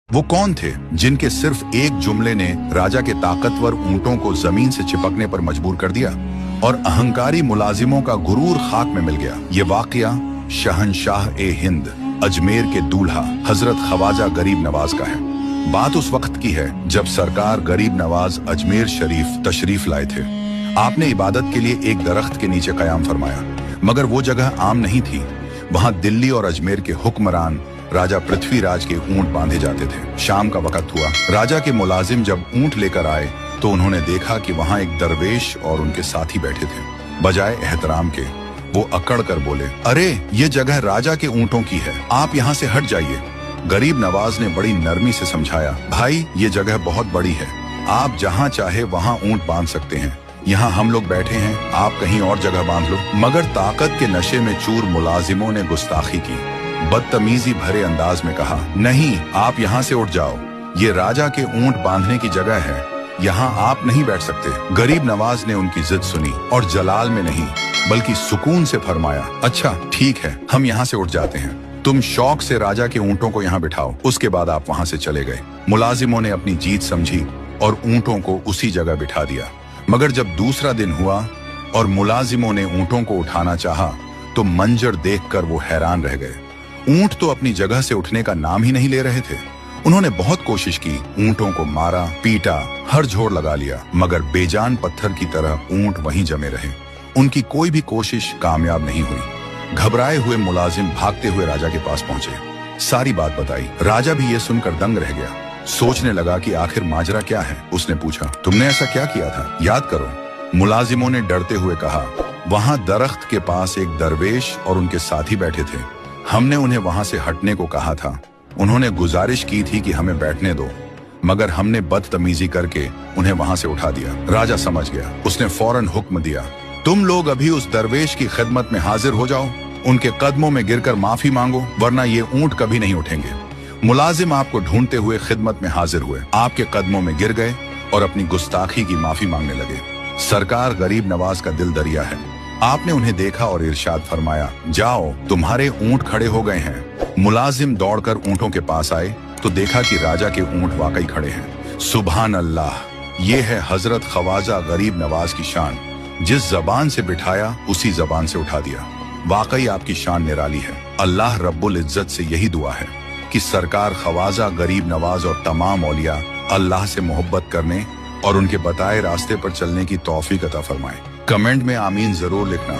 वो कौन थे जिनके सिर्फ एक जुमले ने राजा के ताकतवर ऊंटों को जमीन से चिपकने पर मजबूर कर दिया और अहंकारी मुलाजिमों का गुरूर खाक में मिल गया। ये वाकया शहनशाह ए हिंद अजमेर के दूल्हा हजरत ख्वाजा गरीब नवाज का है। बात उस वक्त की है जब सरकार गरीब नवाज अजमेर शरीफ तशरीफ लाए थे। आपने इबादत के लिए एक दरख्त के नीचे कयाम फरमाया, मगर वो जगह आम नहीं थी। वहां दिल्ली और अजमेर के हुक्मरान राजा पृथ्वीराज के ऊंट बांधे जाते थे। शाम का वक्त हुआ। राजा के मुलाजिम जब ऊंट लेकर आए तो उन्होंने देखा कि वहां एक दरवेश और उनके साथी बैठे थे। बजाय एहतराम के वो अकड़ कर बोले, अरे ये जगह राजा के ऊंटों की है, आप यहाँ से हट जाइए। गरीब नवाज ने बड़ी नरमी से समझाया, भाई ये जगह बहुत बड़ी है, आप जहाँ चाहे वहाँ ऊंट बांध सकते हैं, यहाँ हम लोग बैठे हैं, आप कहीं और जगह बांध लो। मगर ताकत के नशे में चूर मुलाजिमों ने गुस्ताखी की, बदतमीजी भरे अंदाज में कहा, नहीं आप यहाँ से उठ जाओ, ये राजा के ऊंट बांधने की जगह है, यहाँ आप नहीं बैठ सकते। गरीब नवाज ने उनकी जिद सुनी और जलाल में नहीं बल्कि सुकून से फरमाया, अच्छा ठीक है, हम यहाँ से उठ जाते हैं, तुम शौक से राजा के ऊंटों को यहाँ बिठाओ। उसके बाद आप वहाँ से चले गए। मुलाजिमों ने अपनी जीत समझी और ऊंटों को उसी जगह बिठा दिया। मगर जब दूसरा दिन हुआ और मुलाजिमों ने ऊंटों को उठाना चाहा तो मंजर देखकर वो हैरान रह गए। ऊंट तो अपनी जगह से उठने का नाम ही नहीं ले रहे थे। उन्होंने बहुत कोशिश की, ऊंटों को मारा, पीटा, हर जोड़ लगा लिया, मगर बेजान पत्थर की तरह ऊंट वहीं जमे रहे। उनकी कोई भी कोशिश कामयाब नहीं हुई। घबराए हुए मुलाजिम भागते हुए राजा के पास पहुंचे, सारी बात बताई। राजा भी ये सुनकर दंग रह गया, सोचने लगा कि आखिर माजरा क्या है। उसने पूछा, तुमने ऐसा क्या किया था, याद करो। मुलाजिमों ने डरते हुए कहा, वहां दरख्त के पास एक दरवेश और उनके साथी बैठे थे, हमने उन्हें वहां से हटने को कहा था। उन्होंने गुजारिश की थी कि हमें बैठने दो, मगर हमने बदतमीजी करके उन्हें वहां से उठा दिया। राजा समझ गया। उसने फौरन हुक्म दिया, तुम लोग अभी उस दरवेश की खिदमत में हाजिर हो जाओ, उनके कदमों में गिरकर माफी मांगो, वरना ये ऊंट कभी नहीं उठेंगे। मुलाजिम आपको ढूंढते हुए खिदमत में हाजिर हुए, आपके कदमों में गिर गए और अपनी गुस्ताखी की माफी मांगने लगे। सरकार गरीब नवाज का दिल दरिया है। आपने उन्हें देखा और इरशाद फरमाया, जाओ तुम्हारे ऊंट खड़े हो गए हैं। मुलाजिम दौड़कर ऊंटों के पास आए तो देखा कि राजा के ऊंट वाकई खड़े हैं। सुभान अल्लाह, ये है हजरत ख्वाजा गरीब नवाज की शान। जिस जबान से बिठाया उसी जबान से उठा दिया। वाकई आपकी शान निराली है। अल्लाह रब्बुल इज्जत से यही दुआ है कि सरकार ख्वाजा गरीब नवाज और तमाम औलिया अल्लाह से मोहब्बत करने और उनके बताए रास्ते पर चलने की तौफीक अता फरमाए। कमेंट में आमीन जरूर लिखना।